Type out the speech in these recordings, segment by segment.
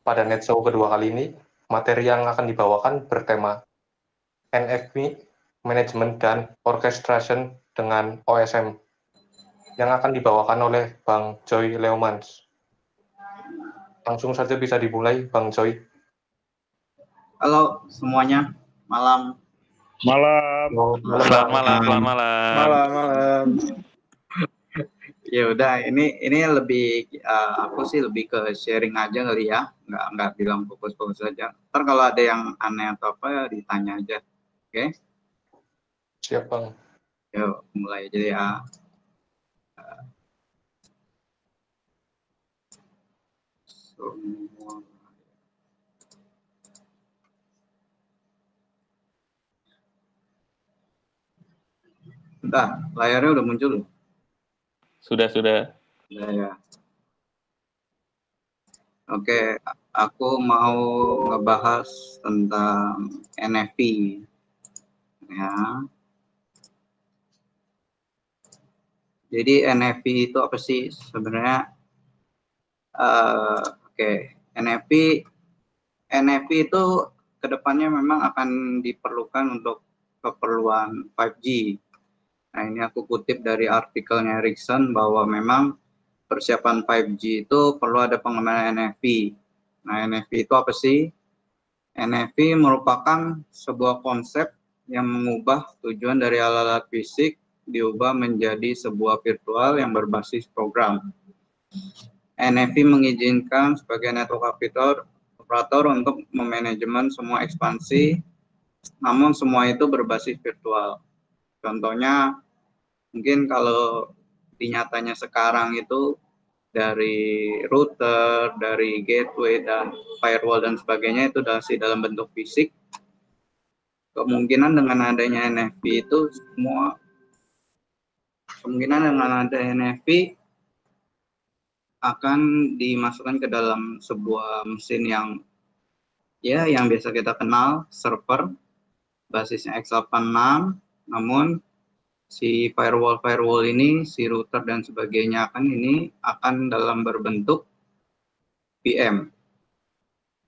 pada Netshow kedua kali ini, materi yang akan dibawakan bertema NFP, Management dan Orchestration dengan OSM, yang akan dibawakan oleh Bang Joy Leomans. Langsung saja bisa dimulai, Bang Joy. Halo semuanya, malam. Selamat malam. Ya udah, ini lebih aku sih lebih ke sharing aja kali ya, nggak bilang fokus-fokus aja. Ntar kalau ada yang aneh atau apa ditanya aja, oke? Siap, Bang. Yuk mulai aja ya. Semua. Bentar, layarnya udah muncul? Sudah. Udah ya. Oke, aku mau ngebahas tentang NFT. Ya. Jadi NFT itu apa sih sebenarnya? Oke, NFT itu kedepannya memang akan diperlukan untuk keperluan 5G. Nah, ini aku kutip dari artikelnya Ericsson bahwa memang persiapan 5G itu perlu ada pengembangan NFT. Nah, NFT itu apa sih? NFT merupakan sebuah konsep yang mengubah tujuan dari alat-alat fisik diubah menjadi sebuah virtual yang berbasis program. NFT mengizinkan sebagai network operator untuk memanajemen semua ekspansi, namun semua itu berbasis virtual. Contohnya, mungkin kalau di nyatanya sekarang itu dari router, dari gateway, dan firewall, dan sebagainya itu masih dalam bentuk fisik. Kemungkinan dengan adanya NFT itu kemungkinan dengan ada NFT akan dimasukkan ke dalam sebuah mesin yang biasa kita kenal, server, basisnya x86, namun si firewall ini, si router dan sebagainya akan dalam berbentuk VM.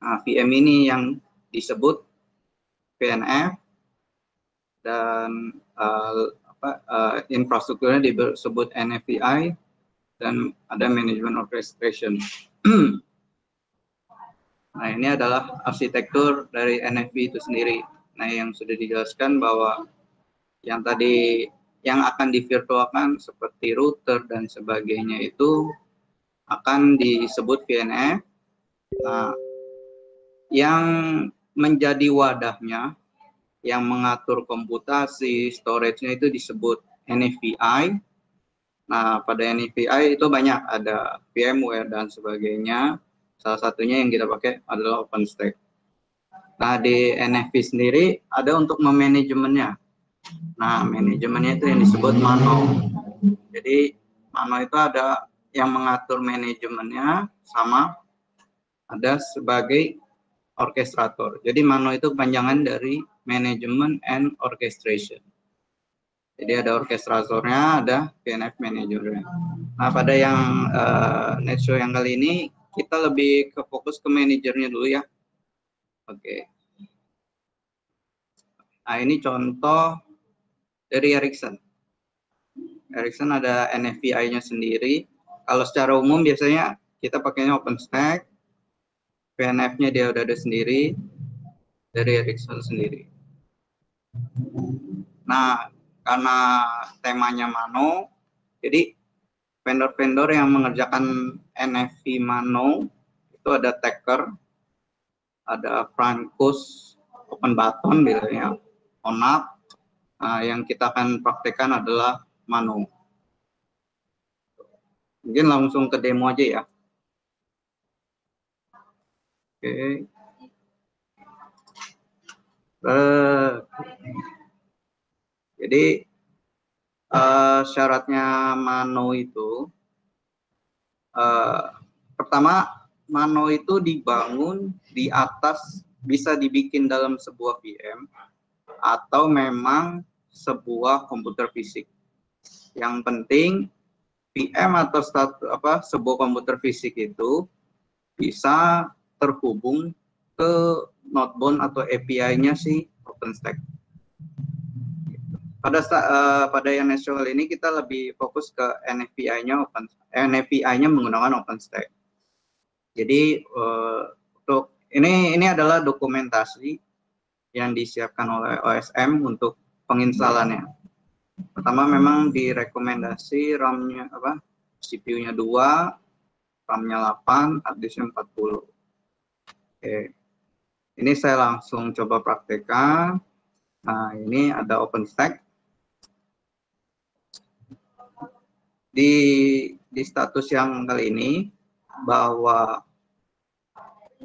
Nah, VM ini yang disebut VNF dan infrastrukturnya disebut NFVI dan ada manajemen orchestration. Nah, ini adalah arsitektur dari NFT itu sendiri. Nah, yang sudah dijelaskan bahwa yang tadi yang akan divirtualkan seperti router dan sebagainya itu akan disebut VNF. Nah, yang menjadi wadahnya, yang mengatur komputasi, storage-nya itu disebut NFVI. Nah, pada NFVI itu banyak, ada VMware dan sebagainya. Salah satunya yang kita pakai adalah OpenStack. Nah, di NFV sendiri ada untuk memanajemennya. Nah, manajemennya itu yang disebut Mano. Jadi, Mano itu ada yang mengatur manajemennya, sama ada sebagai orkestrator. Jadi, Mano itu kepanjangan dari Management and Orchestration. Jadi ada orkestratornya, ada VNF managernya. Nah, pada yang Netshow yang kali ini kita lebih ke fokus ke manajernya dulu ya. Oke. Nah, ini contoh dari Ericsson. Ericsson ada NFVI-nya sendiri. Kalau secara umum biasanya kita pakainya OpenStack. VNF-nya dia udah ada sendiri dari Ericsson sendiri. Nah, karena temanya Mano, jadi vendor-vendor yang mengerjakan NFT Mano itu ada Taker, ada Francus, Open Button, biasanya ONAP. Nah, yang kita akan praktekkan adalah Mano. Mungkin langsung ke demo aja ya. Oke. Jadi syaratnya Mano itu pertama, Mano itu dibangun di atas, bisa dibikin dalam sebuah VM atau memang sebuah komputer fisik. Yang penting VM atau sebuah komputer fisik itu bisa terhubung ke Nodebound atau API-nya si OpenStack. Pada yang nasional ini kita lebih fokus ke NFVI-nya menggunakan OpenStack. Jadi untuk ini adalah dokumentasi yang disiapkan oleh OSM untuk penginstalannya. Pertama memang direkomendasi RAM-nya CPU-nya 2, RAM-nya 8, hard disk-nya 40. Oke. Ini saya langsung coba praktekkan. Nah, ini ada OpenStack. Di status yang kali ini bahwa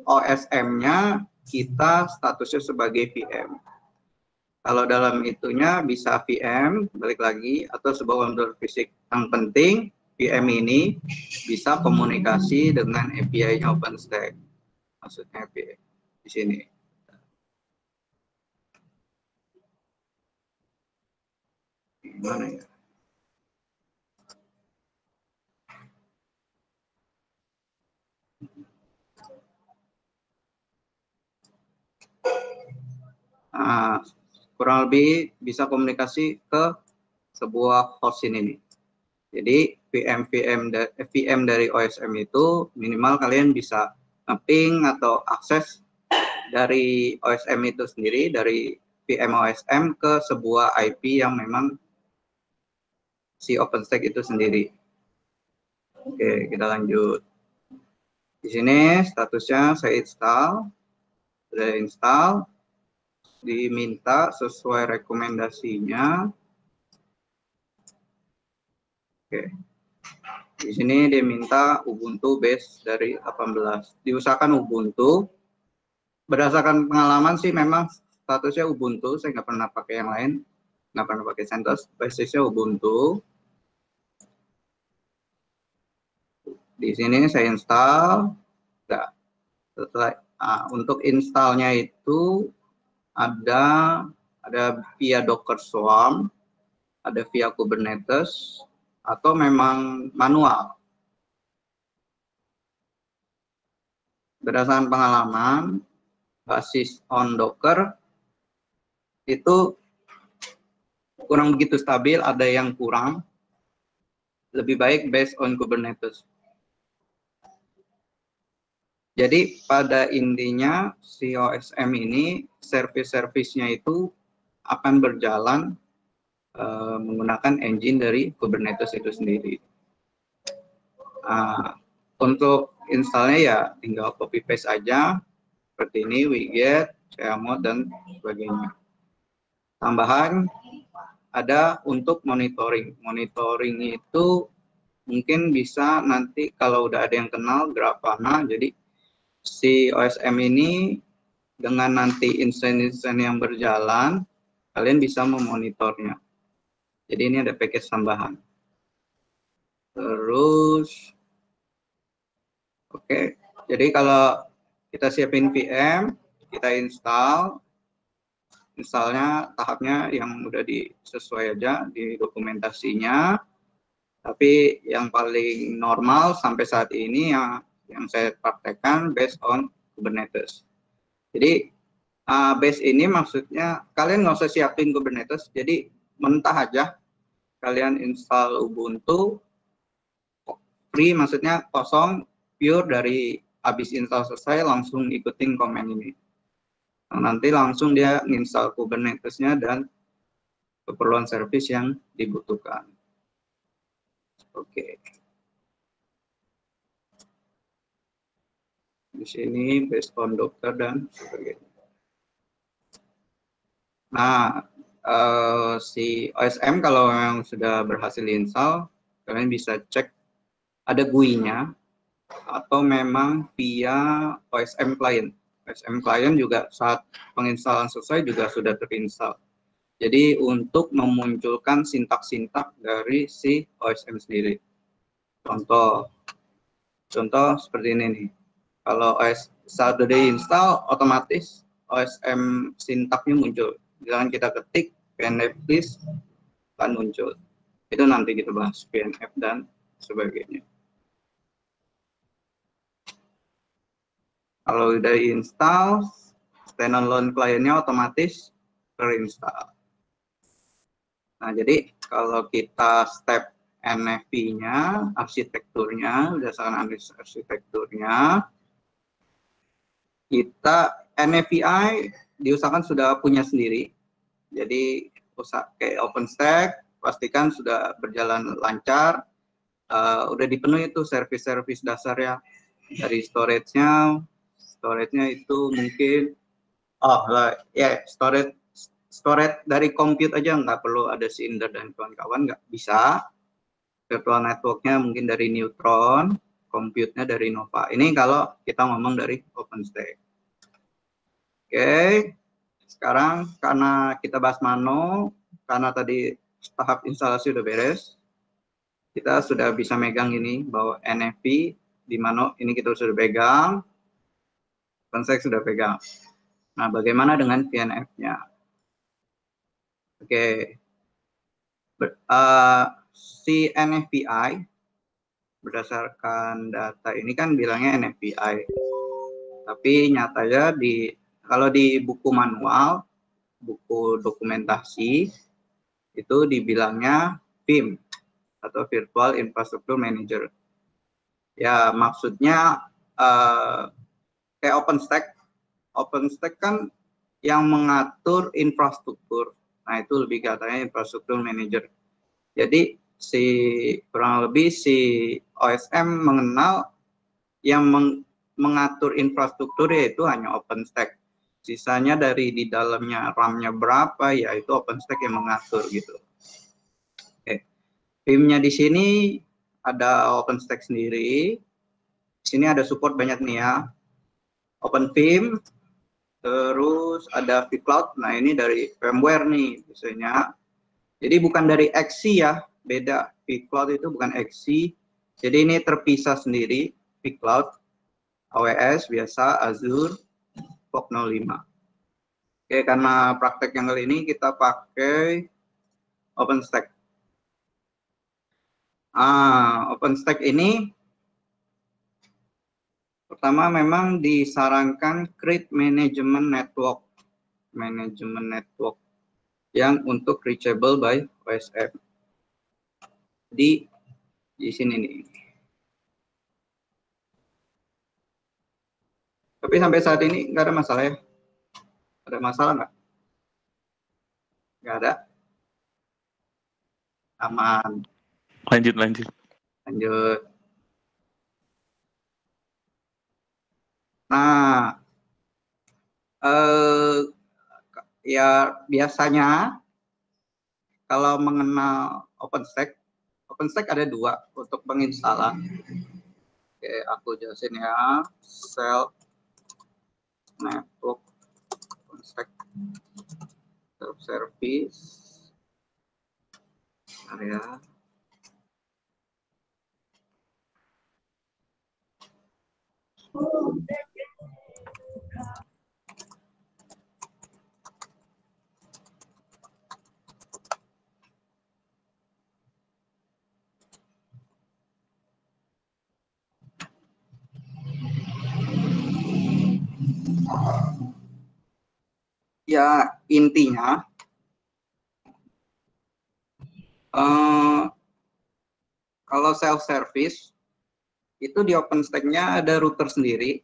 OSM-nya kita statusnya sebagai VM. Kalau dalam itunya bisa VM, balik lagi, atau sebuah komputer fisik. Yang penting VM ini bisa komunikasi dengan API-nya OpenStack. Maksudnya API di sini. Gimana ya? Nah, kurang lebih bisa komunikasi ke sebuah host ini. Jadi VM dari OSM itu minimal kalian bisa ping atau akses dari OSM itu sendiri, dari VM OSM ke sebuah IP yang memang si OpenStack itu sendiri. Oke, kita lanjut. Di sini statusnya saya install, sudah install, diminta sesuai rekomendasinya. Oke. Di sini diminta Ubuntu base dari 18. Diusahakan Ubuntu. Berdasarkan pengalaman sih memang statusnya Ubuntu. Saya nggak pernah pakai yang lain. Nggak pernah pakai CentOS. Basisnya Ubuntu. Di sini saya install. Nah, setelah untuk installnya itu ada via Docker Swarm, ada via Kubernetes, atau memang manual. Berdasarkan pengalaman, basis on Docker itu kurang begitu stabil, ada yang kurang. Lebih baik based on Kubernetes. Jadi pada intinya si OSM ini service-service-nya itu akan berjalan menggunakan engine dari Kubernetes itu sendiri. Untuk installnya ya tinggal copy paste aja seperti ini, wget, chmod dan sebagainya. Tambahan ada untuk monitoring. Monitoring itu mungkin bisa nanti kalau udah ada yang kenal Grafana, jadi si OSM ini dengan nanti instansi yang berjalan, kalian bisa memonitornya. Jadi ini ada package tambahan. Terus, oke. Jadi kalau kita siapin VM, kita install. Installnya tahapnya yang udah disesuai aja di dokumentasinya. Tapi yang paling normal sampai saat ini yang saya praktekkan based on Kubernetes. Jadi base ini maksudnya kalian nggak usah siapin Kubernetes, jadi mentah aja kalian install Ubuntu free, maksudnya kosong, pure dari habis install selesai langsung ikutin komen ini. Nah, nanti langsung dia install Kubernetes-nya dan keperluan service yang dibutuhkan. Oke. Di sini based on Docker dan sebagainya. Nah, si OSM kalau memang sudah berhasil install, kalian bisa cek ada GUI-nya atau memang via OSM client. OSM client juga saat penginstalan selesai juga sudah terinstall. Jadi untuk memunculkan sintak-sintak dari si OSM sendiri. Contoh seperti ini nih. Kalau saat sudah diinstal, otomatis OSM sintaknya muncul. Misalkan kita ketik PNF list akan muncul. Itu nanti kita bahas PNF dan sebagainya. Kalau udah install, standalone kliennya otomatis terinstall. Nah, jadi kalau kita step NFV-nya, arsitekturnya, berdasarkan analisis arsitekturnya, kita NFVI diusahakan sudah punya sendiri. Jadi kayak OpenStack, pastikan sudah berjalan lancar, udah dipenuhi itu service-service dasarnya. Dari storage-nya itu mungkin, storage dari compute aja nggak perlu ada Cinder dan kawan-kawan, nggak bisa. Virtual network-nya mungkin dari Neutron, compute-nya dari Nova. Ini kalau kita ngomong dari OpenStack. Oke, sekarang karena kita bahas Mano, karena tadi tahap instalasi udah beres, kita sudah bisa megang ini bahwa NFV di Mano ini kita sudah pegang, OpenStack sudah pegang. Nah, bagaimana dengan VNF-nya? Oke, si NFVI berdasarkan data ini kan bilangnya NFVI, tapi nyatanya kalau di buku manual, buku dokumentasi itu dibilangnya VIM atau Virtual Infrastructure Manager. Ya, maksudnya kayak OpenStack kan yang mengatur infrastruktur. Nah, itu lebih katanya infrastructure manager. Jadi kurang lebih si OSM mengenal yang mengatur infrastruktur yaitu hanya OpenStack. Sisanya dari di dalamnya RAM-nya berapa, ya itu OpenStack yang mengatur gitu. Oke. VIM-nya di sini ada OpenStack sendiri. Di sini ada support banyak nih ya. OpenVIM, terus ada vCloud. Nah, ini dari firmware nih biasanya. Jadi bukan dari XC ya, beda. vCloud itu bukan XC. Jadi ini terpisah sendiri, vCloud, AWS biasa, Azure, POC05. Oke, karena praktek yang kali ini kita pakai OpenStack. OpenStack ini pertama memang disarankan create management network yang untuk reachable by OSM. Di sini nih. Tapi sampai saat ini nggak ada masalah ya? Ada masalah nggak? Nggak ada. Aman. Lanjut. Nah, ya biasanya kalau mengenal OpenStack ada dua untuk penginstalan. Oke, aku jelasin ya. Self network OpenStack self service area. Ya, intinya kalau self-service itu di OpenStack-nya ada router sendiri.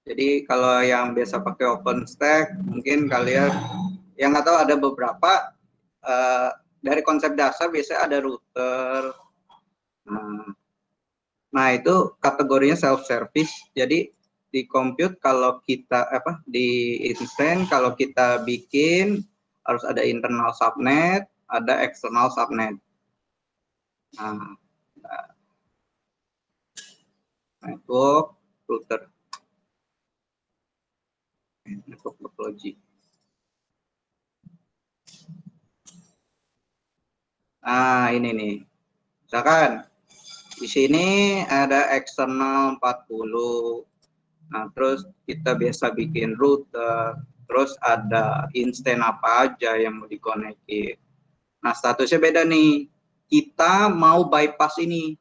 Jadi kalau yang biasa pakai OpenStack, mungkin kalian yang nggak tahu ada beberapa dari konsep dasar biasanya ada router. Nah itu kategorinya self-service. Jadi di compute kalau kita di instance kalau kita bikin harus ada internal subnet, ada external subnet. Network router, network topology. Ini nih, misalkan di sini ada eksternal 40. Nah, terus kita biasa bikin router, terus ada instance apa aja yang mau dikonekin. Nah, statusnya beda nih. Kita mau bypass ini.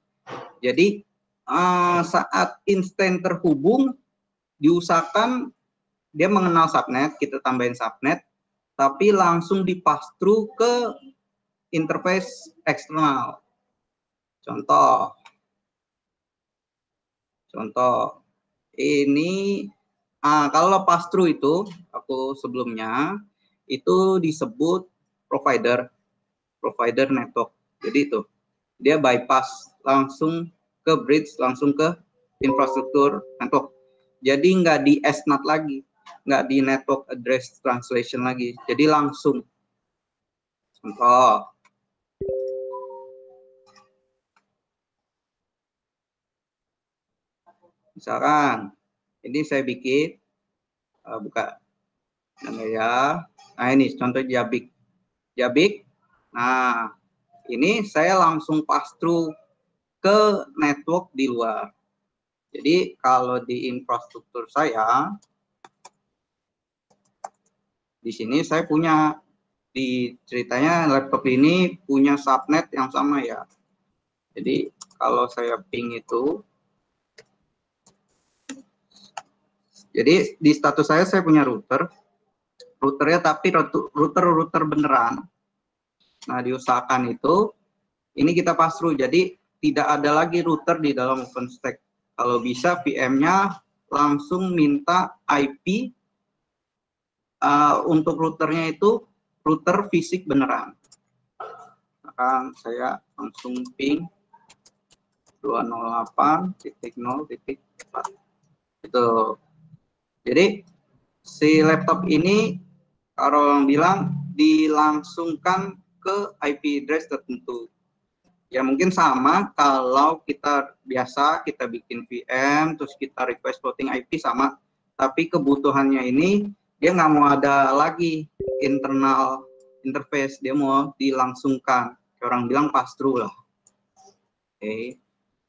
Jadi saat instance terhubung, diusahakan dia mengenal subnet, kita tambahin subnet, tapi langsung di-pass through ke interface eksternal. Contoh ini, kalau pass through itu, aku sebelumnya itu disebut provider network. Jadi itu dia bypass langsung ke bridge, langsung ke infrastruktur network. Jadi nggak di SNAT lagi, nggak di network address translation lagi. Jadi langsung. Contoh, misalkan ini saya bikin buka ya. Nah ini contoh Jabik. Nah ini saya langsung pass through ke network di luar. Jadi kalau di infrastruktur saya, di sini saya punya, di ceritanya laptop ini punya subnet yang sama ya. Jadi kalau saya ping itu, jadi di status saya punya routernya tapi router beneran. Nah diusahakan itu, ini kita pass through, jadi tidak ada lagi router di dalam OpenStack. Kalau bisa VM-nya langsung minta IP untuk routernya itu router fisik beneran. Maka saya langsung ping 208.0.4 itu. Jadi si laptop ini kalau orang bilang dilangsungkan ke IP address tertentu. Ya mungkin sama kalau kita biasa kita bikin VM terus kita request floating IP sama, tapi kebutuhannya ini dia nggak mau ada lagi internal interface, dia mau dilangsungkan. Orang bilang pass through lah. Oke.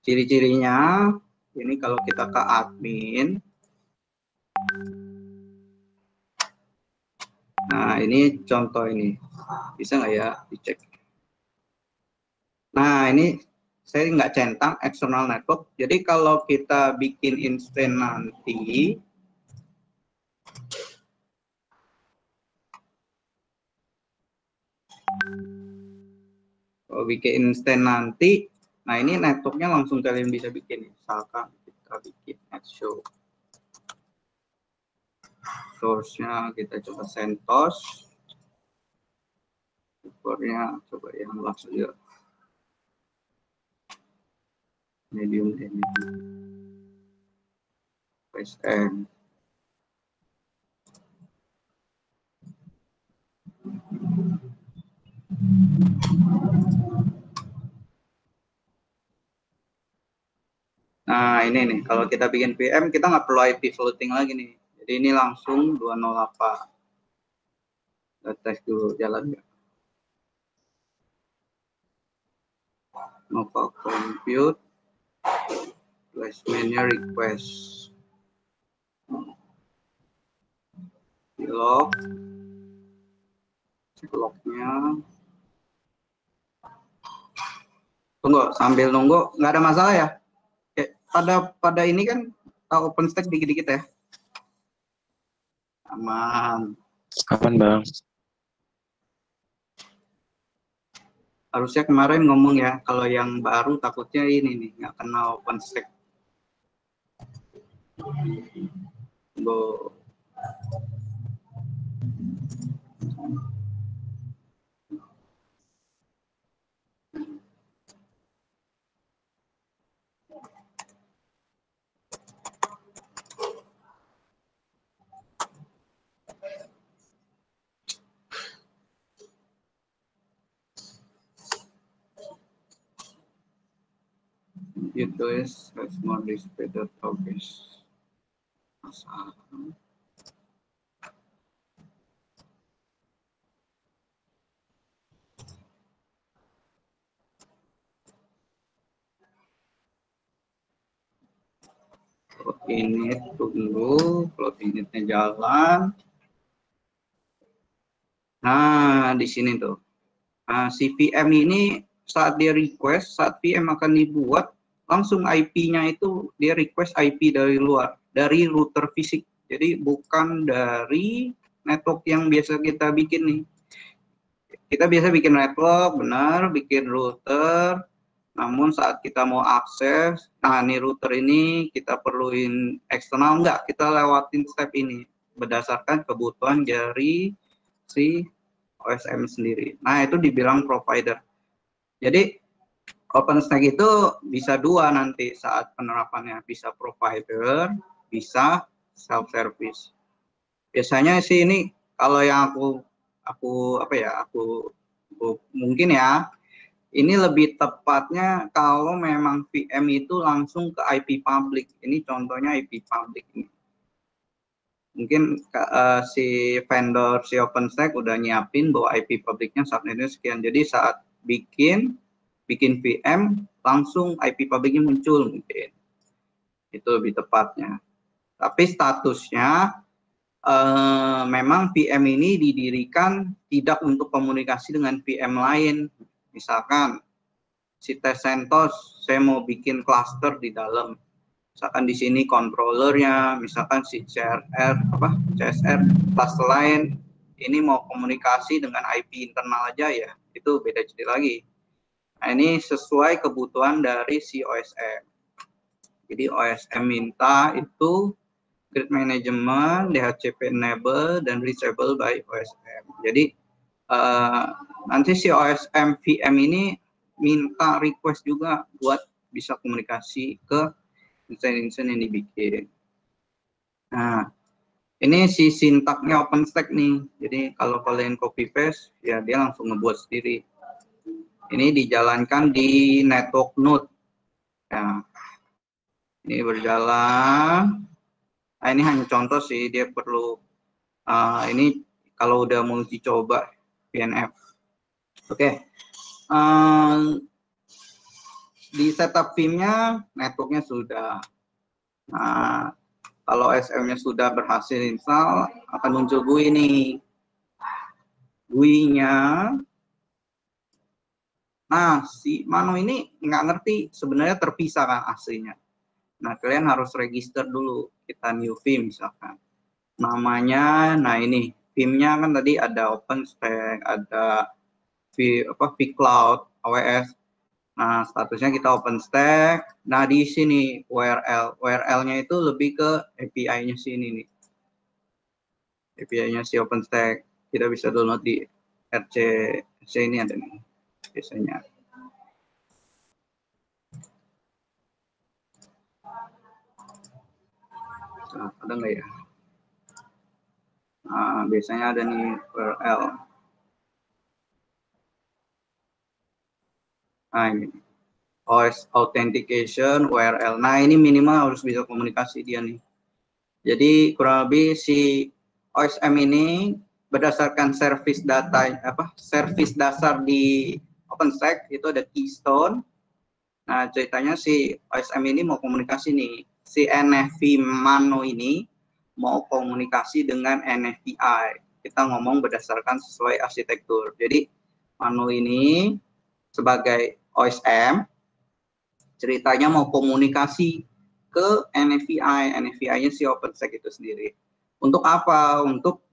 Ciri-cirinya ini kalau kita ke admin. Nah ini contoh ini, bisa nggak ya dicek? Nah ini saya nggak centang external network. Jadi kalau kita bikin instance nanti, nah ini networknya langsung kalian bisa bikin. Misalkan kita bikin show, source-nya kita coba CentOS, supportnya coba yang langsung ya. Medium ini PSM. Nah ini nih, kalau kita bikin VM kita nggak perlu IP floating lagi nih. Jadi ini langsung 208. Kita tes dulu jalan nggak. Nova compute placement-nya request log, cek lognya. Tunggu, sambil nunggu nggak ada masalah ya. Oke, pada ini kan OpenStack dikit-dikit ya. Aman. Kapan bang? Harusnya kemarin ngomong ya, kalau yang baru takutnya ini nih, nggak kenal OpenStack. Itu has more distributed progress. Masalah. Ini tunggu, floating initnya jalan. Nah, di sini tuh. Nah, si VM ini saat dia request, saat VM akan dibuat, langsung IP-nya itu dia request IP dari luar. dari router fisik. Jadi bukan dari network yang biasa kita bikin nih. Kita biasa bikin network, benar, bikin router, namun saat kita mau akses, nah ini router ini kita perluin eksternal, enggak, kita lewatin step ini berdasarkan kebutuhan dari si OSM sendiri. Nah itu dibilang provider. Jadi OpenStack itu bisa dua nanti saat penerapannya, bisa provider, bisa self-service. Biasanya sih ini kalau yang aku mungkin ya, ini lebih tepatnya kalau memang VM itu langsung ke IP public. Ini contohnya IP public ini. Mungkin si vendor si OpenStack udah nyiapin bahwa IP publiknya subnetnya sekian. Jadi saat bikin VM langsung IP publiknya muncul mungkin. Itu lebih tepatnya. Tapi statusnya memang VM ini didirikan tidak untuk komunikasi dengan VM lain. Misalkan si CentOS, saya mau bikin cluster di dalam. Misalkan di sini controllernya, misalkan si CSR cluster lain, ini mau komunikasi dengan IP internal aja ya, itu beda cerita lagi. Nah ini sesuai kebutuhan dari si OSM. Jadi OSM minta itu grid management, DHCP enable, dan reachable by OSM. Jadi nanti si OSM VM ini minta request juga buat bisa komunikasi ke instansi yang dibikin. Nah, ini si sintaknya OpenStack nih. Jadi kalau kalian copy paste, ya dia langsung ngebuat sendiri. Ini dijalankan di network node. Ya. Ini berjalan. Nah, ini hanya contoh sih, dia perlu ini kalau udah mau uji coba VNF. Oke. Di setup VM-nya, networknya sudah. Nah, kalau SM-nya sudah berhasil install, akan muncul GUI nih. GUI-nya, nah si Mano ini nggak ngerti sebenarnya terpisah kan aslinya. Nah, kalian harus register dulu. Kita new VM misalkan. Namanya, nah ini VM-nya kan tadi ada OpenStack, ada vCloud, AWS. Nah, statusnya kita OpenStack. Nah, di sini URL. URL-nya itu lebih ke API-nya sini nih. API-nya si OpenStack. Kita bisa download di RC ini ada nih. Biasanya. Nah, ada nggak ya? Nah, biasanya ada nih URL. Nah, ini. OS authentication URL. Nah, ini minimal harus bisa komunikasi dia nih. Jadi kurang lebih si OSM ini berdasarkan service service dasar di OpenStack itu ada Keystone. Nah, ceritanya si OSM ini mau komunikasi nih. Si NFV Mano ini mau komunikasi dengan NFVI. Kita ngomong berdasarkan sesuai arsitektur. Jadi Mano ini sebagai OSM ceritanya mau komunikasi ke NFVI, NFVI-nya si OpenStack itu sendiri. Untuk apa? Untuk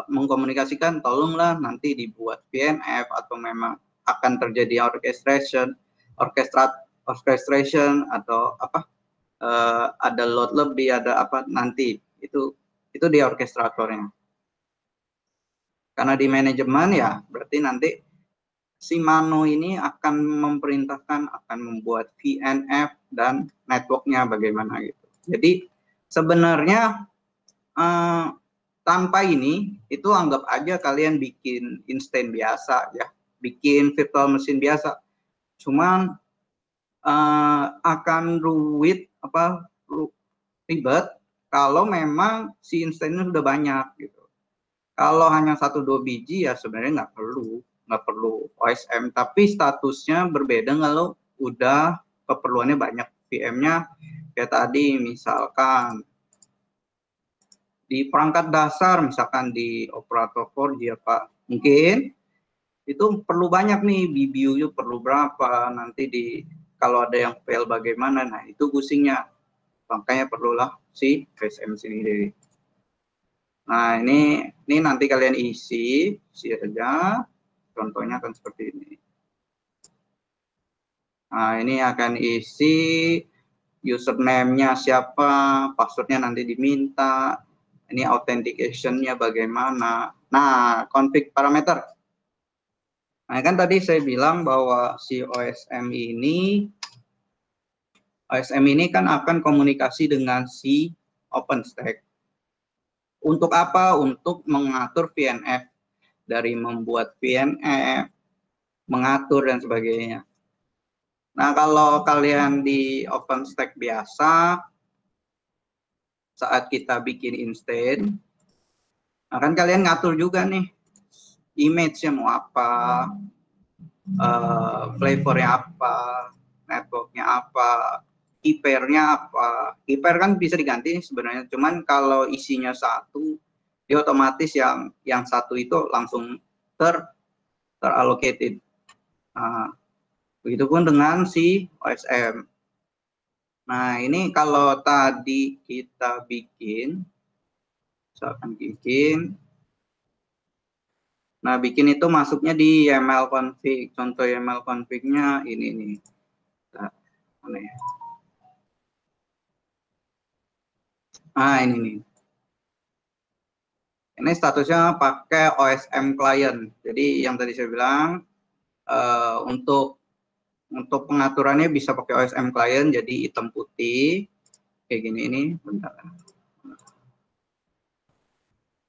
mengkomunikasikan, tolonglah nanti dibuat VNF atau memang akan terjadi orchestration atau ada load lebih, ada apa nanti itu di orkestratornya. Karena di manajemen ya berarti nanti si Mano ini akan memerintahkan, akan membuat VNF dan networknya bagaimana gitu. Jadi sebenarnya tanpa ini, itu anggap aja kalian bikin instan biasa ya, bikin virtual machine biasa. Cuman akan ribet kalau memang si instannya sudah banyak gitu. Kalau hanya 1-2 biji ya sebenarnya nggak perlu OSM, tapi statusnya berbeda kalau udah keperluannya banyak VM-nya. Kayak tadi misalkan di perangkat dasar, misalkan di operator 4G apa, mungkin itu perlu banyak nih, BBU perlu berapa, nanti kalau ada yang fail bagaimana, nah itu pusingnya. Makanya perlulah si OSM sendiri. Nah, ini nanti kalian isi saja. Contohnya akan seperti ini. Nah, ini akan isi username-nya siapa, password-nya nanti diminta, ini authentication-nya bagaimana. Nah, config parameter. Nah, kan tadi saya bilang bahwa si OSM ini kan akan komunikasi dengan si OpenStack. Untuk apa? Untuk mengatur VNF, dari membuat VNF, mengatur dan sebagainya. Nah, kalau kalian di OpenStack biasa, saat kita bikin instance, kan kalian ngatur juga nih, image-nya mau apa, flavor-nya apa, network-nya apa, key pair-nya apa. Key pair kan bisa diganti sebenarnya, cuman kalau isinya satu, dia otomatis yang satu itu langsung terallocated. Nah, begitupun dengan si OSM. Nah, ini kalau tadi kita bikin, misalkan bikin, nah bikin itu masuknya di YAML config. Contoh YAML config-nya ini nih. Nah, mana ya? Nah, ini nih. Ini statusnya pakai OSM client. Jadi yang tadi saya bilang, untuk pengaturannya bisa pakai OSM client, jadi hitam putih kayak gini ini. Bentar.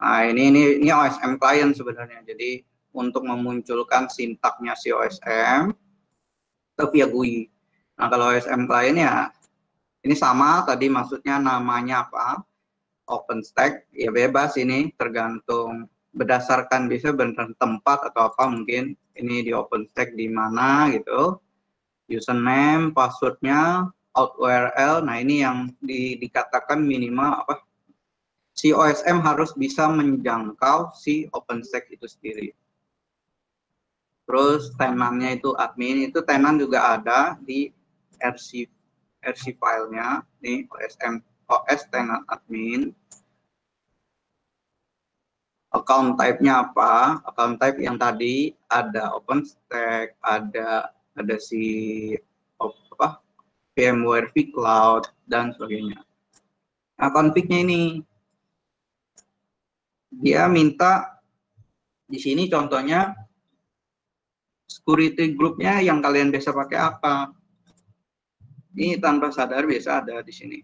Nah, ini OSM client sebenarnya. Jadi untuk memunculkan sintaknya si OSM itu via GUI. Nah, kalau OSM client ya ini sama tadi, maksudnya namanya apa? OpenStack ya bebas, ini tergantung berdasarkan bisa benar tempat atau apa, mungkin ini di OpenStack di mana gitu. Username, passwordnya, out URL. Nah, ini yang dikatakan minimal apa? Si OSM harus bisa menjangkau si OpenStack itu sendiri. Terus tenannya itu admin, itu tenan juga ada di RC filenya. Nih OS tenan admin. Account type-nya apa? Account type yang tadi ada OpenStack, ada si apa? VMware vCloud dan sebagainya. Nah, config-nya ini dia minta di sini contohnya security group-nya yang kalian biasa pakai apa. Ini tanpa sadar biasa ada di sini.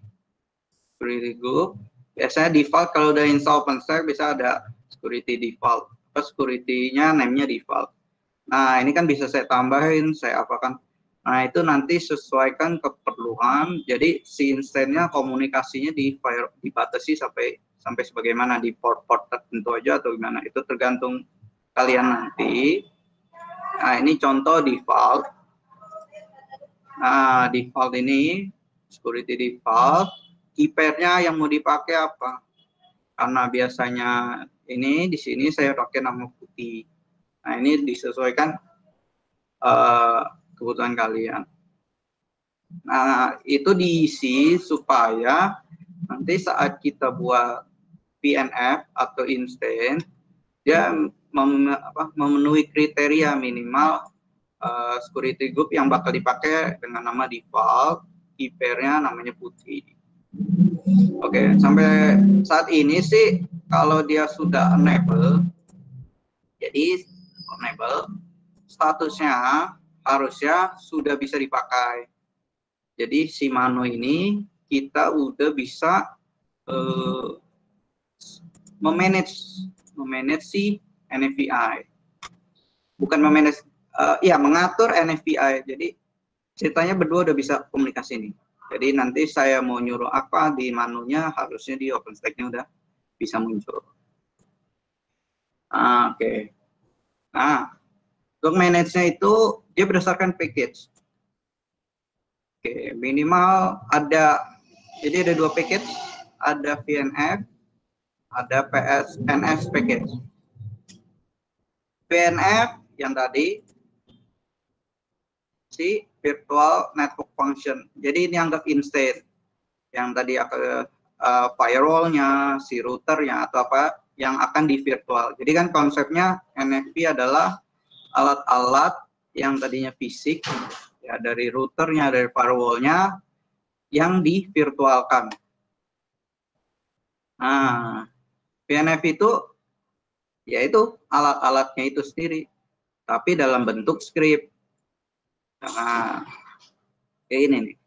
Security group, biasanya default kalau udah install OpenStack bisa ada security default. Security-nya name-nya default. Nah, ini kan bisa saya tambahin, saya apakan. Nah, itu nanti sesuaikan keperluan. Jadi si instance-nya komunikasinya dibatasi sampai sebagaimana, di port tertentu aja atau gimana, itu tergantung kalian nanti. Nah, ini contoh default. Nah, default ini security default, key pair-nya yang mau dipakai apa? Karena biasanya ini di sini saya pakai nama putih. Nah, ini disesuaikan kebutuhan kalian. Nah, itu diisi supaya nanti saat kita buat VNF atau instance, dia memenuhi kriteria minimal security group yang bakal dipakai dengan nama default, key pair-nya namanya putih. Oke, sampai saat ini sih kalau dia sudah enable, jadi enable, statusnya harusnya sudah bisa dipakai. Jadi si Mano ini kita udah bisa memanage si NFVI. Bukan memanage, mengatur NFVI. Jadi ceritanya berdua udah bisa komunikasi nih. Jadi nanti saya mau nyuruh apa di manunya, harusnya di OpenStack-nya udah bisa muncul. Oke. Nah, untuk manage-nya itu dia berdasarkan package. Oke, minimal ada, jadi ada 2 package, ada VNF, ada PSNF package. VNF yang tadi si virtual network function. Jadi ini anggap instance yang tadi firewall-nya, si routernya, atau apa yang akan di virtual. Jadi kan konsepnya NFV adalah alat-alat yang tadinya fisik, ya dari routernya, dari firewall-nya, yang divirtualkan. Nah, VNF itu yaitu alat-alatnya itu sendiri, tapi dalam bentuk script. Nah, kayak ini nih.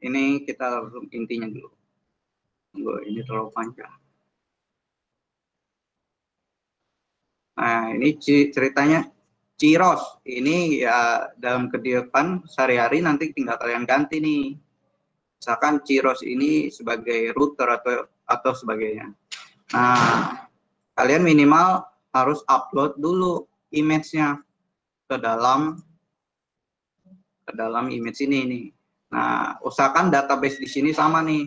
Ini kita intinya dulu. Ini terlalu panjang. Nah, ini ceritanya Ciros. Ini ya dalam kehidupan sehari-hari nanti tinggal kalian ganti nih. Misalkan Ciros ini sebagai router atau sebagainya. Nah, kalian minimal harus upload dulu image-nya ke dalam image ini nih. Nah, usahakan database di sini sama nih.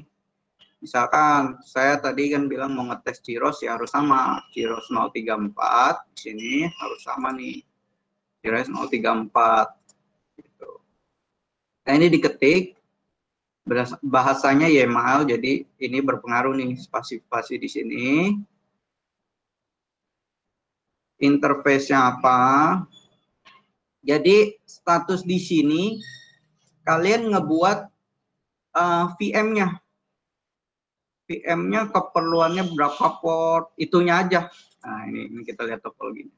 Misalkan saya tadi kan bilang mau ngetes Ciros, ya harus sama. Ciros 034 di sini harus sama nih. Ciros 034 gitu. Nah, ini diketik bahasanya YAML, jadi ini berpengaruh nih spasi-spasi di sini. Interface-nya apa? Jadi status di sini kalian ngebuat VM-nya. VM-nya keperluannya berapa port, itunya aja. Nah, ini kita lihat topologinya.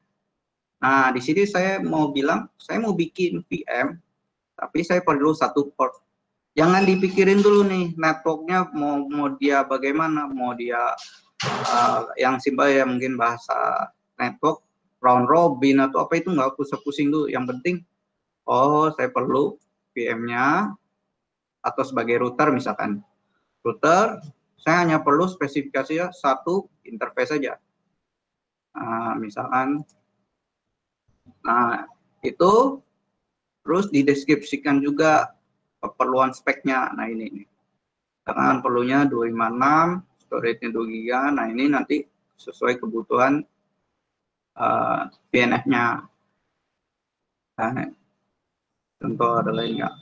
Nah, di sini saya mau bilang, saya mau bikin VM, tapi saya perlu satu port. Jangan dipikirin dulu nih, networknya mau dia bagaimana, mau dia yang simpel ya mungkin bahasa network, round robin atau apa itu nggak usah pusing dulu. Yang penting, oh saya perlu VM-nya atau sebagai router misalkan. Router, saya hanya perlu spesifikasinya satu interface saja. Nah, misalkan, nah itu terus dideskripsikan juga keperluan speknya. Nah ini, misalkan perlunya 256, storage-nya 2 GB. Nah ini nanti sesuai kebutuhan VNF-nya. Nah, contoh ada lain nggak?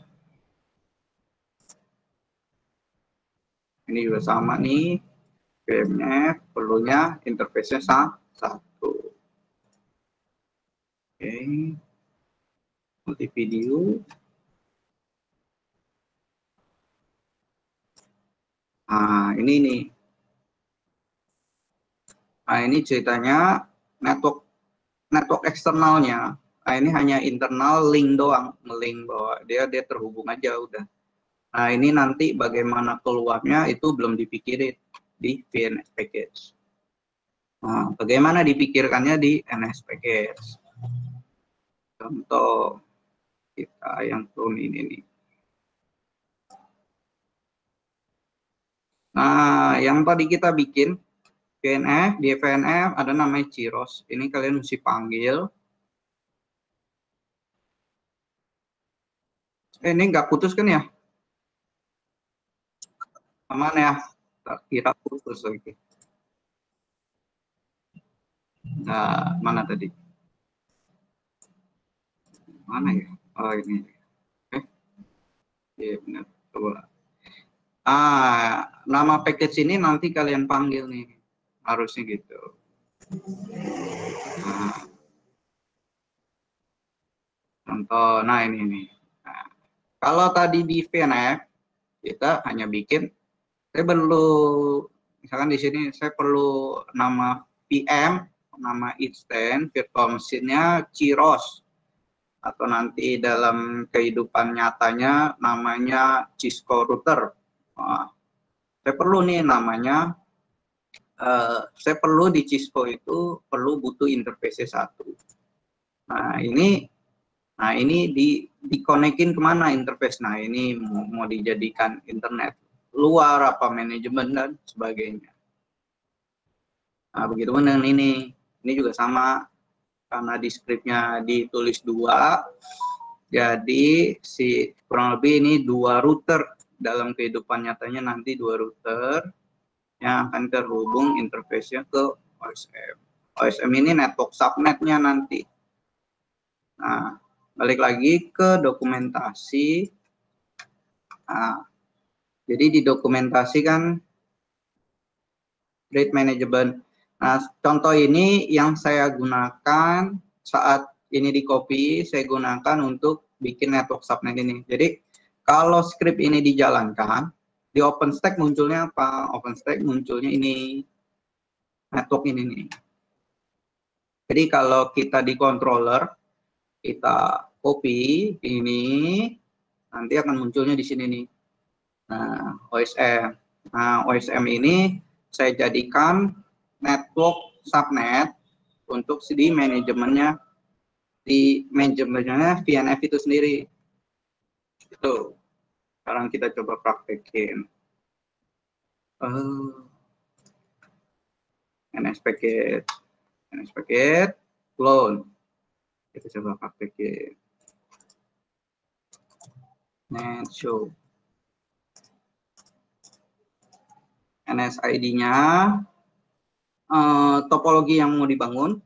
Ini juga sama nih, VNF perlunya interface-nya satu. Oke, multi video. Nah ini nih. Nah ini ceritanya network eksternalnya. Nah ini hanya internal link doang, nge-link bahwa dia terhubung aja udah. Nah ini nanti bagaimana keluarnya itu belum dipikirin di VNS package. Nah, bagaimana dipikirkannya di NS package. Contoh kita yang turun ini nih. Nah yang tadi kita bikin VNF, di VNF ada namanya Ciros. Ini kalian mesti panggil. Ini nggak putus kan ya? Aman ya? Kira putus lagi. Nah, mana tadi? Mana ya? Oh ini. Iya benar. Coba. Nama package ini nanti kalian panggil nih. Harusnya gitu. Nah, contoh, nah ini nih. Nah, kalau tadi di VNF kita hanya bikin, saya perlu, misalkan di sini saya perlu nama VM, nama instance, virtual machine-nya Ciros, atau nanti dalam kehidupan nyatanya namanya Cisco router. Nah, saya perlu nih namanya, saya perlu di Cisco itu butuh interface satu. Nah ini dikonekin kemana interface? Nah ini mau dijadikan internet luar apa manajemen dan sebagainya. Nah begitu dengan ini juga sama karena di scriptnya ditulis 2, jadi kurang lebih ini 2 router dalam kehidupan nyatanya nanti 2 router yang akan terhubung interface-nya ke OSM. OSM ini network subnet-nya nanti. Nah, balik lagi ke dokumentasi. Nah, Jadi didokumentasikan rate management. Nah, contoh ini yang saya gunakan saat ini di copy, saya gunakan untuk bikin network subnet ini. Jadi kalau script ini dijalankan, di OpenStack munculnya apa? OpenStack munculnya ini, network ini nih. Jadi kalau kita di controller, kita copy ini, nanti akan munculnya di sini nih. Nah, OSM. Nah, OSM ini saya jadikan network subnet untuk di manajemennya VNF itu sendiri. Itu. Sekarang kita coba praktekin. NS packet, clone. Kita coba praktekin. Net show. NS ID-nya, topologi yang mau dibangun,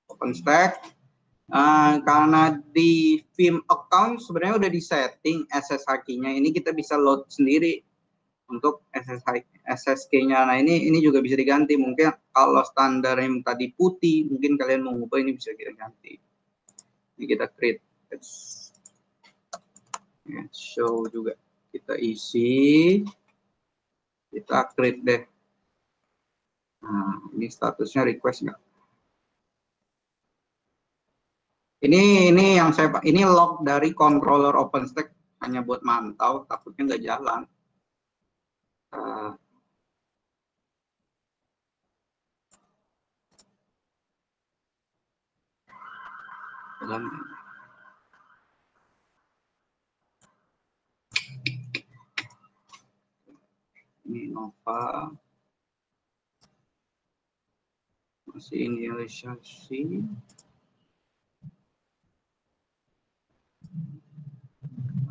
OpenStack. Karena di Vim account sebenarnya udah disetting SSH-nya, ini kita bisa load sendiri untuk SSH-nya. Nah ini juga bisa diganti. Mungkin kalau standar yang tadi putih, mungkin kalian mau ubah, ini bisa kita ganti. Ini kita create. Show juga kita isi. Kita create deh. Nah, ini statusnya request nggak? Ini yang ini log dari controller OpenStack, hanya buat mantau, takutnya nggak jalan. Ini Nova. Masih inisialisasi.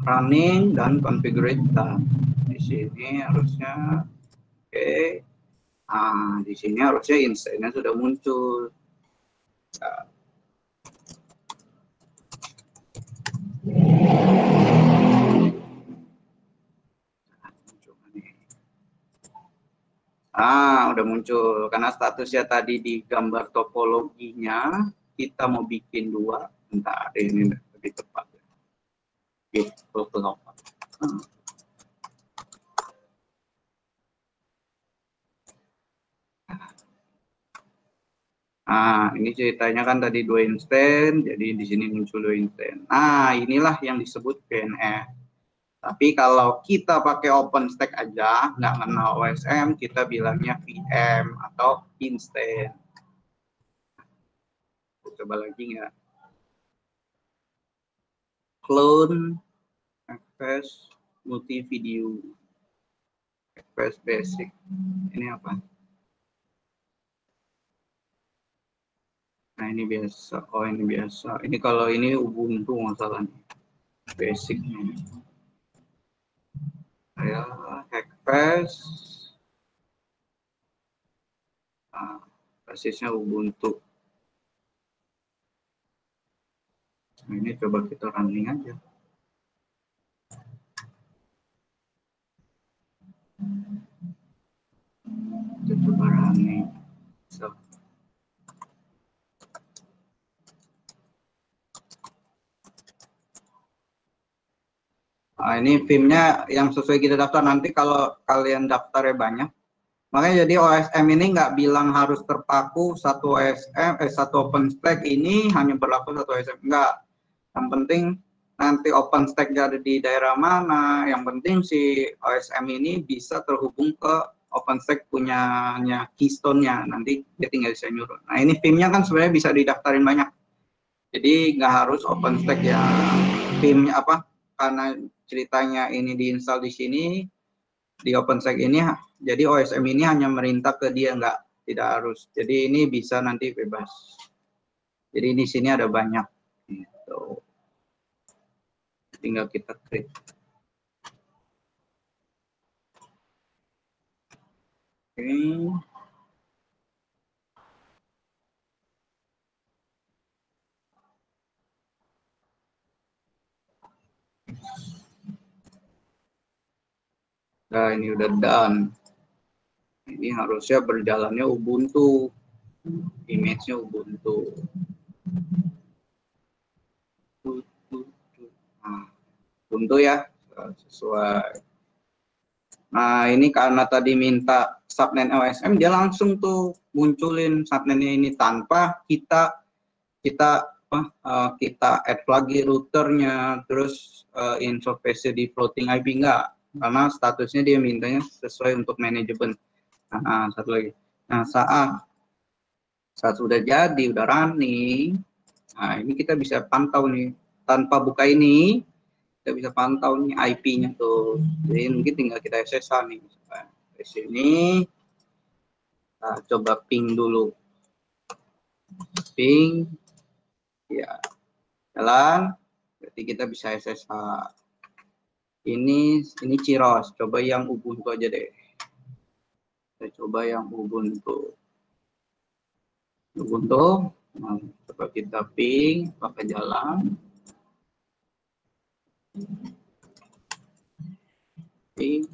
Running dan configure dan di sini harusnya oke. Di sini harusnya instance-nya sudah muncul. Udah muncul karena statusnya tadi di gambar topologinya kita mau bikin 2. Bentar, ini lebih tepat. Gitu, ini ceritanya kan tadi 2 instance, jadi di sini muncul 2 instance. Inilah yang disebut VNF. Tapi kalau kita pakai OpenStack aja, nggak kenal OSM, kita bilangnya VM atau instance. Coba lagi nggak? Clone, FS, multi video, FS basic. Ini apa? Nah ini biasa. Oh ini biasa. Ini kalau ini Ubuntu masalahnya. Basic nih. Ya, Hackpass. Basisnya Ubuntu. Nah, ini coba kita running aja. Kita coba running. So. Ini Vim-nya yang sesuai kita daftar. Nanti kalau kalian daftarnya banyak, makanya jadi OSM ini nggak bilang harus terpaku satu OSM, satu OpenStack ini hanya berlaku satu OSM. Enggak. Yang penting nanti OpenStack ada di daerah mana, yang penting si OSM ini bisa terhubung ke OpenStack punyanya keystone-nya, nanti dia tinggal bisa nyuruh. Nah ini Vim-nya kan sebenarnya bisa didaftarin banyak. Jadi nggak harus OpenStack ya Vim-nya apa, karena ceritanya ini diinstal di sini, di OpenStack ini, jadi OSM ini hanya merintah ke dia, tidak harus. Jadi ini bisa nanti bebas. Jadi di sini ada banyak. Gitu. Tinggal kita klik. Oke. Nah, ini udah done. Ini harusnya berjalannya Ubuntu. Image-nya Ubuntu. Nah, Ubuntu ya, sesuai. Nah, ini karena tadi minta subnet OSM, dia langsung tuh munculin subnetnya ini tanpa kita add lagi routernya, terus interface di floating IP enggak, karena statusnya dia mintanya sesuai untuk manajemen. Nah, satu lagi. Nah, saat sudah jadi, udah running, nah ini kita bisa pantau nih, tanpa buka ini, kita bisa pantau nih IP-nya tuh. Jadi mungkin tinggal kita SSH nih. Di sini, nah, coba ping dulu. Ping, ya, jalan, berarti kita bisa SSH. Ini Ciros, coba yang Ubuntu aja deh. Kita coba yang Ubuntu. Nah, coba kita ping, pakai jalan. Ping.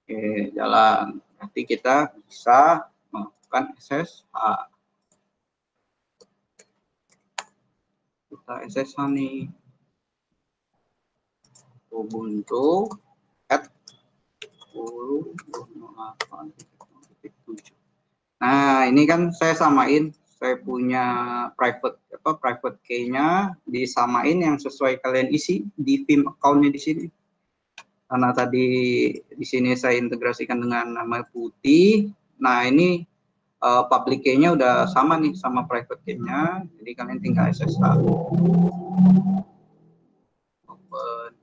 Oke, jalan. Nanti kita bisa melakukan SSH. Kita SSH nih. Ubuntu at 10.08.7. Nah, ini kan saya samain, saya punya private key-nya disamain yang sesuai kalian isi di Vim account-nya di sini. Karena tadi di sini saya integrasikan dengan nama putih. Nah, ini public key-nya udah sama nih sama private key-nya. Jadi kalian tinggal SSH. Open.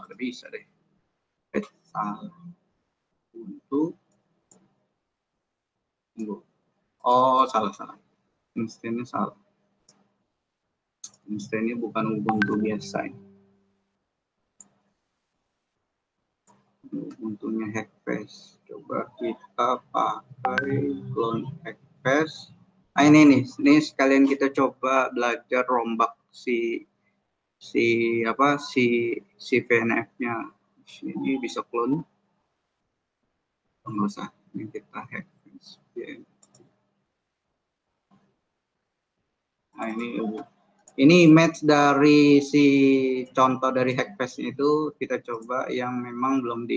Udah bisa deh. Untuk oh, salah. Instannya salah. Instannya bukan Ubuntu biasa. Ubuntunya Hackfest. Coba kita pakai clone Hackfest. Nah, ini sekalian kita coba belajar rombak si VNF-nya. Ini bisa clone. Enggak usah. Ini kita Hackfest. Nah, ini image dari si contoh dari Hackfest itu kita coba yang memang belum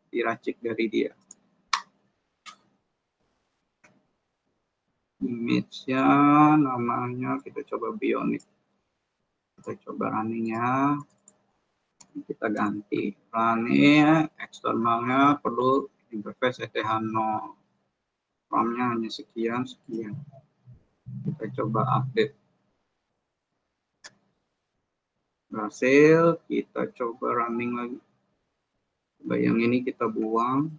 diracik dari dia. Image-nya namanya kita coba Bionic. Kita coba running-nya. Kita ganti. Running eksternalnya perlu interface ETH0. RAM-nya hanya sekian. Kita coba update. Berhasil, kita coba running lagi. Coba yang ini kita buang.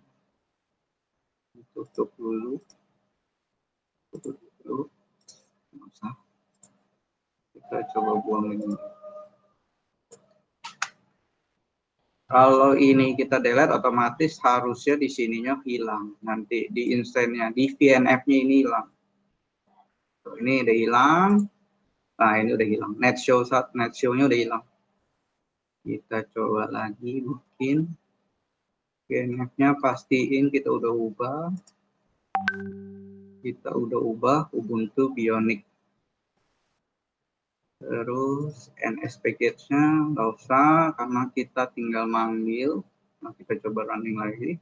Tutup dulu. Masa. Kita coba buang ini. Kalau ini kita delete, otomatis harusnya di sininya hilang. Nanti di instannya, di VNF-nya ini hilang. Ini udah hilang. Nah, ini udah hilang. Net show-nya udah hilang. Kita coba lagi mungkin. VNF-nya pastiin kita udah ubah. Ubuntu Bionic. Terus NS package-nya nggak usah karena kita tinggal manggil. Nah, kita coba running lagi.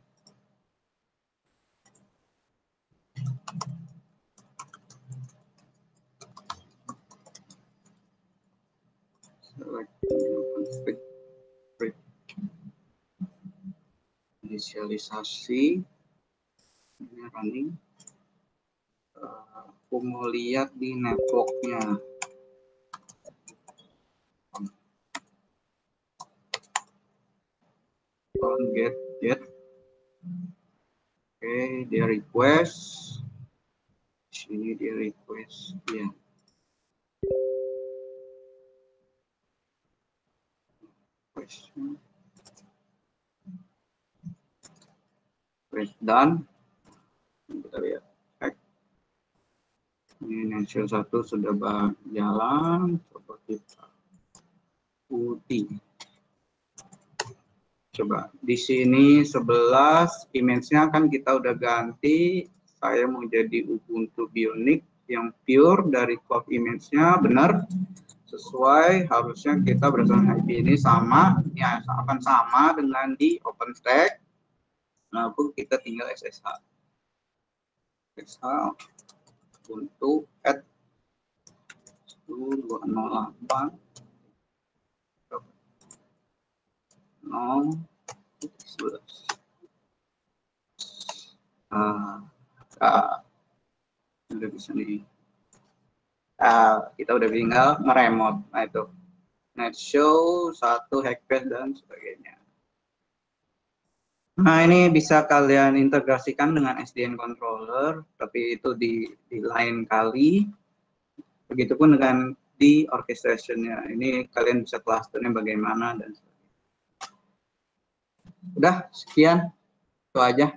Inisialisasi. Ini running. Aku mau lihat di network-nya. Get. Oke, dia request. Sini dia request. Ya. Press done. Kita lihat. Ini Nation 1 sudah berjalan. Coba kita putih. Coba di sini 11 image-nya kan kita udah ganti. Saya mau jadi Ubuntu Bionic yang pure dari cloud image-nya benar sesuai. Harusnya kita berdasarkan IP ini sama, ya akan sama dengan di OpenStack. Lalu kita tinggal SSH. SSH Ubuntu at 208 udah bisa nih. Kita udah tinggal nge-remote. Nah itu net show 1 hackpad dan sebagainya. Nah ini bisa kalian integrasikan dengan SDN controller, tapi itu di lain kali. Begitupun dengan di orchestration-nya. Ini kalian bisa clusternya bagaimana dan sebagainya. Udah, sekian. Itu aja.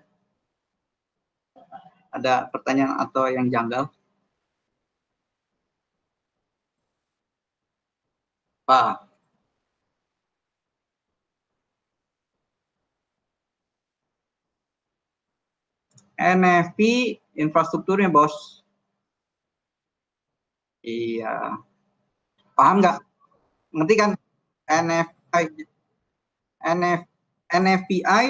Ada pertanyaan atau yang janggal? Pak. NFV infrastrukturnya, Bos. Iya. Paham nggak? Ngerti kan? NFVI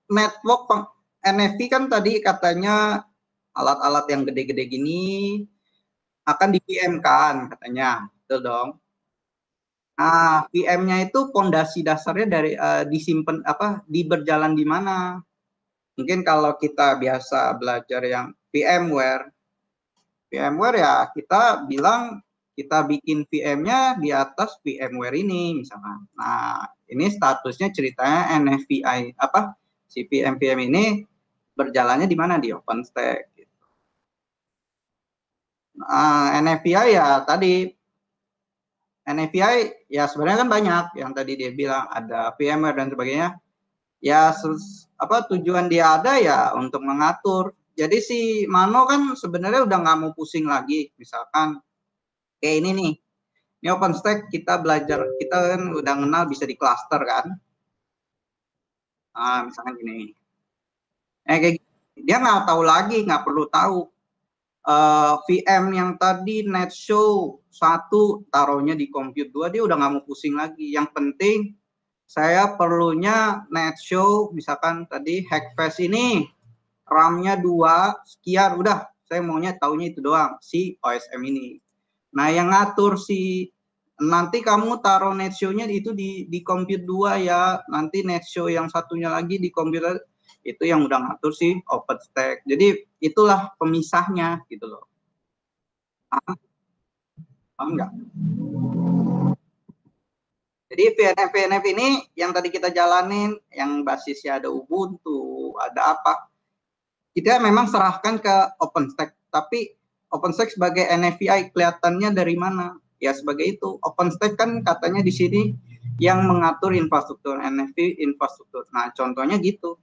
network NFV kan tadi katanya alat-alat yang gede-gede gini akan di VM kan katanya, betul dong. Nah, VM-nya itu pondasi dasarnya dari disimpan di berjalan di mana? Mungkin kalau kita biasa belajar yang VMware ya kita bilang kita bikin VM-nya di atas VMware ini misalkan. Nah, ini statusnya ceritanya NFVI si VM ini berjalannya di mana, di OpenStack gitu. NFVI ya tadi NFVI ya sebenarnya kan banyak yang tadi dia bilang ada VMware dan sebagainya. Ya tujuan dia ada ya untuk mengatur. Jadi si Mano kan sebenarnya udah nggak mau pusing lagi. Misalkan kayak ini nih. Ini OpenStack kita belajar, kita kan udah kenal bisa di cluster kan. Misalkan gini. Kayak gini. Dia nggak tahu lagi, nggak perlu tahu. VM yang tadi net show 1 taruhnya di compute 2, dia udah nggak mau pusing lagi. Yang penting saya perlunya net show misalkan tadi Hackfest ini RAM-nya 2 sekian, udah saya maunya taunya itu doang si OSM ini. Nah yang ngatur si nanti kamu taruh net show-nya itu di compute 2 ya, nanti net show yang satunya lagi di computer itu yang udah ngatur sih OpenStack. Jadi itulah pemisahnya gitu loh. Enggak. Jadi VNF ini yang tadi kita jalanin, yang basisnya ada Ubuntu, ada apa, kita memang serahkan ke OpenStack. Tapi OpenStack sebagai NFVI kelihatannya dari mana? Ya sebagai itu. OpenStack kan katanya di sini yang mengatur infrastruktur, NFV infrastruktur. Nah contohnya gitu.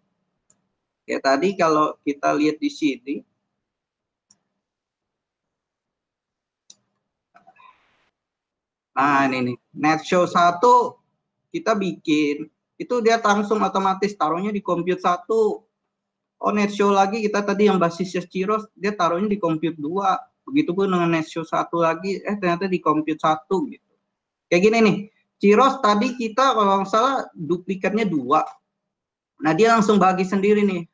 Ya tadi kalau kita lihat di sini, nah ini nih, net show 1 kita bikin, itu dia langsung otomatis taruhnya di compute 1. Oh net show lagi kita tadi yang basisnya Ciros, dia taruhnya di compute 2. Begitupun dengan net show 1 lagi, ternyata di compute 1 gitu. Kayak gini nih, Ciros tadi kita kalau nggak salah duplikatnya 2. Nah dia langsung bagi sendiri nih.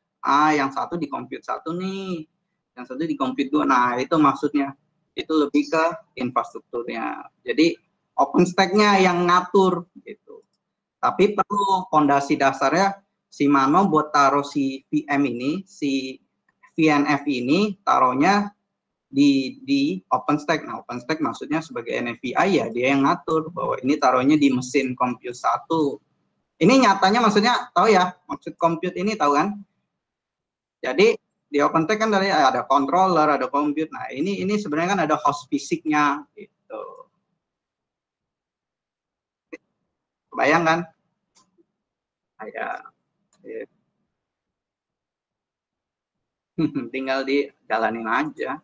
Yang satu di compute 1 nih, yang satu di compute 2. Nah itu maksudnya, itu lebih ke infrastrukturnya. Jadi OpenStack-nya yang ngatur gitu. Tapi perlu fondasi dasarnya si Mano buat taruh si VM ini, si VNF ini taruhnya di OpenStack. Nah OpenStack maksudnya sebagai NFVI ya dia yang ngatur bahwa ini taruhnya di mesin compute 1. Ini nyatanya maksudnya tahu ya, maksud compute ini tahu kan? Jadi di OpenStack kan dari ada controller, ada compute. Nah ini sebenarnya kan ada host fisiknya gitu. Bayang kan? Ya. Tinggal dijalanin aja.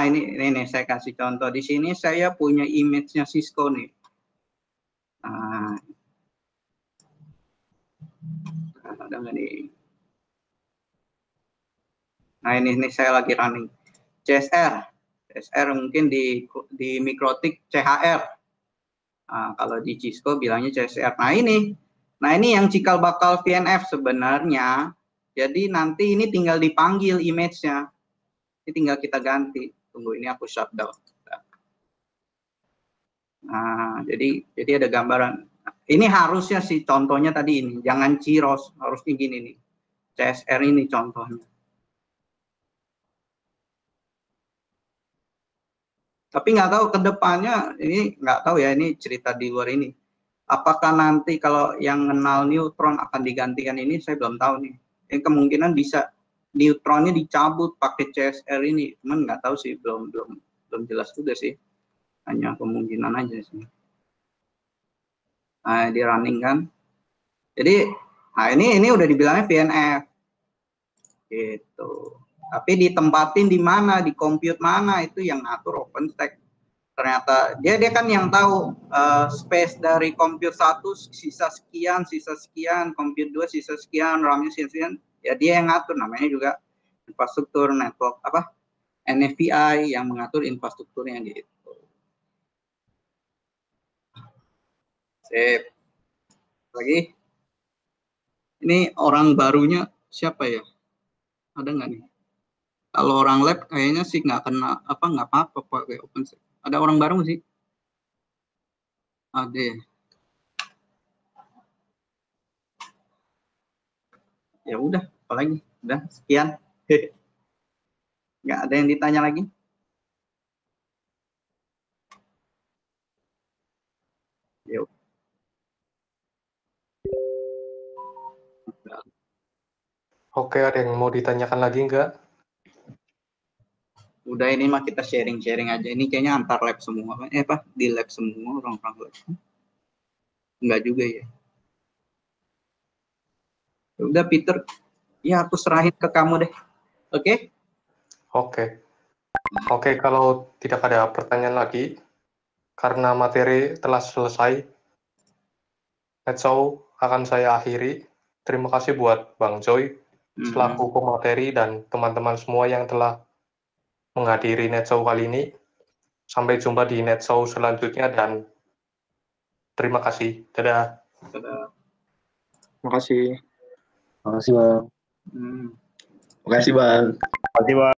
Ini saya kasih contoh. Di sini saya punya image-nya Cisco nih. Ada nggak nih? Nah ini saya lagi running CSR mungkin di Mikrotik CHR. Nah, kalau di Cisco bilangnya CSR. Nah ini yang cikal bakal VNF sebenarnya. Jadi nanti ini tinggal dipanggil image-nya. Ini tinggal kita ganti. Tunggu ini aku shutdown. Nah, jadi ada gambaran. Ini harusnya sih contohnya tadi ini. Jangan Ciros, harusnya gini nih. CSR ini contohnya. Tapi nggak tahu ke depannya, ini nggak tahu ya, ini cerita di luar ini. Apakah nanti kalau yang kenal neutron akan digantikan ini, saya belum tahu nih. Ini kemungkinan bisa neutronnya dicabut pakai CSR ini, cuman nggak tahu sih, belum jelas juga sih. Hanya kemungkinan aja sih. Nah, di running kan. Jadi, nah ini udah dibilangnya VNF. Gitu. Tapi ditempatin di mana, di compute mana, itu yang ngatur OpenStack. Ternyata dia kan yang tahu space dari compute 1 sisa sekian, compute 2 sisa sekian, RAM-nya sekian, ya dia yang ngatur, namanya juga infrastruktur network NFVI yang mengatur infrastrukturnya gitu. Sip. Lagi. Ini orang barunya siapa ya? Ada nggak nih? Kalau orang lab kayaknya sih nggak apa-apa pakai OpenStack. Ada orang baru nggak sih? Ada. Ya udah, apalagi? Udah, sekian. Nggak ada yang ditanya lagi? Yuk. Oke, ada yang mau ditanyakan lagi nggak? Udah, ini mah kita sharing-sharing aja. Ini kayaknya antar lab semua. Di lab semua, orang-orang lab. Enggak juga ya. Udah, Peter. Ya, aku serahin ke kamu deh. Oke? Oke, kalau tidak ada pertanyaan lagi, karena materi telah selesai, NetShow akan saya akhiri. Terima kasih buat Bang Joy, selaku pemateri, dan teman-teman semua yang telah menghadiri NetShow kali ini. Sampai jumpa di NetShow selanjutnya, dan terima kasih. Dadah. Terima kasih. Makasih, Bang. Terima kasih, Bang. Terima kasih, Bang.